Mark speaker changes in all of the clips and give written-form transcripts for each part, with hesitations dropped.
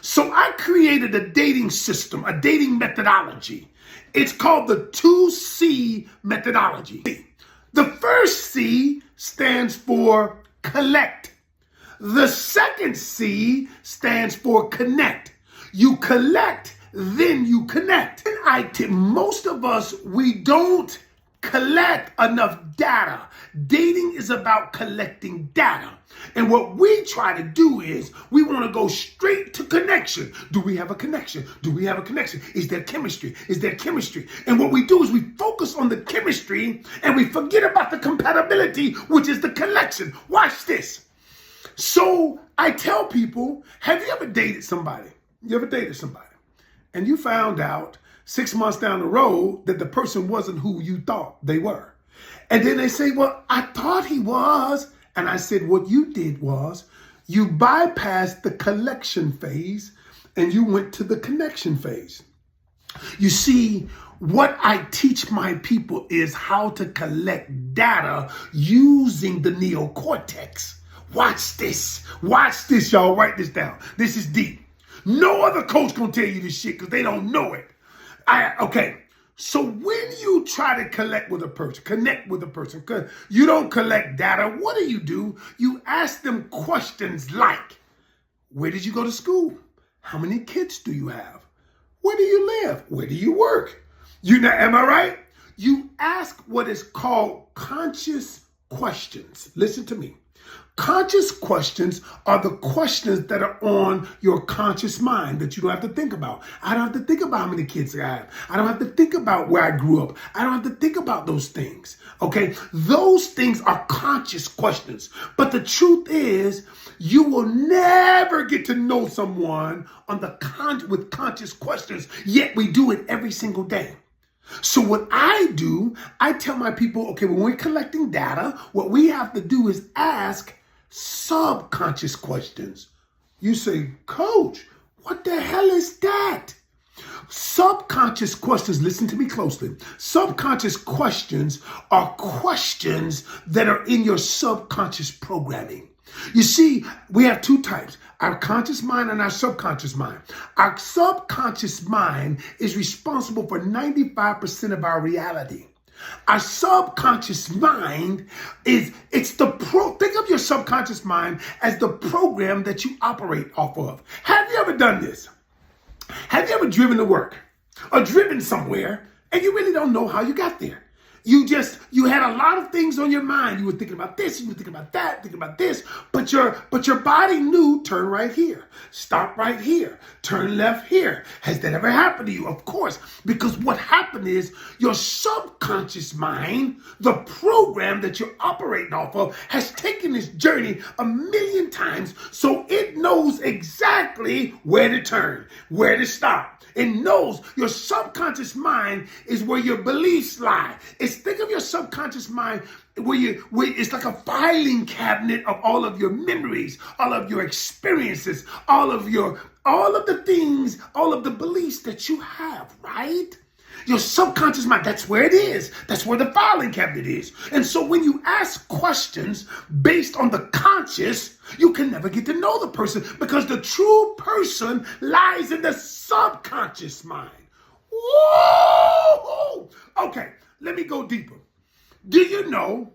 Speaker 1: So I created a dating system, a dating methodology. It's called the 2C methodology. The first C stands for collect. The second C stands for connect. You collect, then you connect. And most of us, we don't collect enough data. Dating is about collecting data. And what we try to do is we want to go straight to connection. Do we have a connection? Do we have a connection? Is there chemistry? Is there chemistry? And what we do is we focus on the chemistry and we forget about the compatibility, which is the connection. Watch this. So I tell people, have you ever dated somebody? You ever dated somebody? And you found out 6 months down the road that the person wasn't who you thought they were. And then they say, well, I thought he was. And I said, what you did was you bypassed the collection phase and you went to the connection phase. You see, what I teach my people is how to collect data using the neocortex. Watch this. Watch this, y'all. Write this down. This is deep. No other coach gonna tell you this shit because they don't know it. Okay. So when you try to connect with a person, because you don't collect data, what do? You ask them questions like, where did you go to school? How many kids do you have? Where do you live? Where do you work? Am I right? You ask what is called conscious questions. Listen to me. Conscious questions are the questions that are on your conscious mind that you don't have to think about. I don't have to think about how many kids I have. I don't have to think about where I grew up. I don't have to think about those things. Okay? Those things are conscious questions. But the truth is, you will never get to know someone with conscious questions, yet we do it every single day. So what I do, I tell my people, okay, when we're collecting data, what we have to do is ask subconscious questions. You say, Coach, what the hell is that? Subconscious questions, listen to me closely. Subconscious questions are questions that are in your subconscious programming. You see, we have two types, our conscious mind and our subconscious mind. Our subconscious mind is responsible for 95% of our reality. Our subconscious mind think of your subconscious mind as the program that you operate off of. Have you ever done this? Have you ever driven to work or driven somewhere and you really don't know how you got there? You had a lot of things on your mind. You were thinking about this, you were thinking about that, thinking about this, but your body knew turn right here, stop right here, turn left here. Has that ever happened to you? Of course, because what happened is your subconscious mind, the program that you're operating off of, has taken this journey 1,000,000 times, so it knows exactly where to turn, where to stop. It knows your subconscious mind is where your beliefs lie. Think of your subconscious mind where it's like a filing cabinet of all of your memories, all of your experiences, all of the things, all of the beliefs that you have, right? Your subconscious mind, that's where it is. That's where the filing cabinet is. And so when you ask questions based on the conscious, you can never get to know the person because the true person lies in the subconscious mind. Whoa! Okay, let me go deeper. Do you know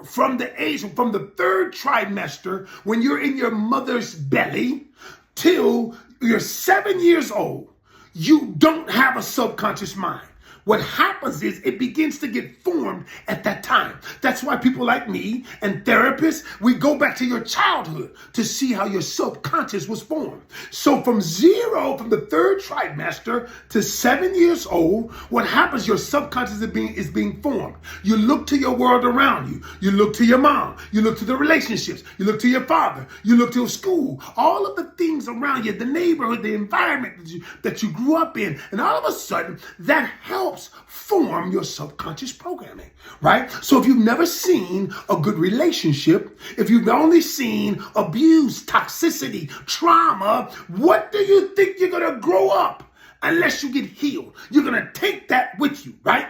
Speaker 1: from the third trimester, when you're in your mother's belly, till you're 7 years old, you don't have a subconscious mind. What happens is it begins to get formed at that time. That's why people like me and therapists, we go back to your childhood to see how your subconscious was formed. So from the third trimester to 7 years old, what happens, your subconscious is being formed. You look to your world around you. You look to your mom. You look to the relationships. You look to your father. You look to school. All of the things around you, the neighborhood, the environment that you grew up in. And all of a sudden, that helps form your subconscious programming, right? So if you've never seen a good relationship, if you've only seen abuse, toxicity, trauma, what do you think you're going to grow up unless you get healed? You're going to take that with you, right?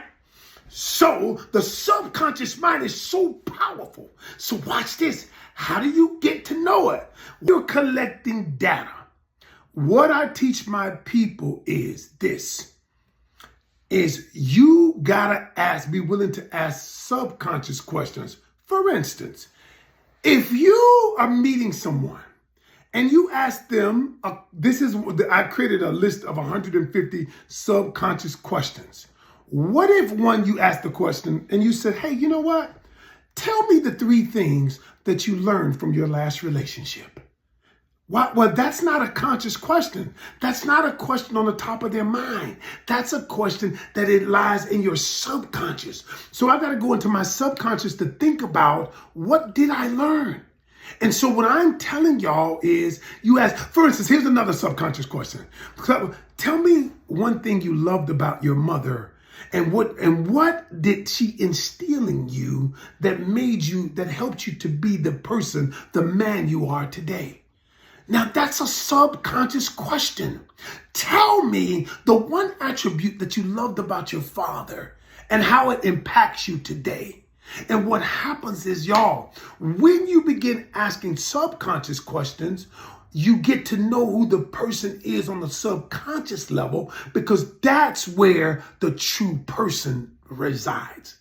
Speaker 1: So the subconscious mind is so powerful. So watch this. How do you get to know it? You're collecting data. what I teach my people is this, is you gotta be willing to ask subconscious questions. For instance, if you are meeting someone and you ask them, I created a list of 150 subconscious questions. What if you asked the question and you said, hey, you know what? Tell me the 3 things that you learned from your last relationship. Well, that's not a conscious question. That's not a question on the top of their mind. That's a question that it lies in your subconscious. So I got to go into my subconscious to think about, what did I learn? And so what I'm telling y'all is, you ask, for instance, here's another subconscious question. Tell me one thing you loved about your mother, and what did she instill in you that helped you to be the person, the man you are today? Now, that's a subconscious question. Tell me the one attribute that you loved about your father and how it impacts you today. And what happens is, y'all, when you begin asking subconscious questions, you get to know who the person is on the subconscious level, because that's where the true person resides.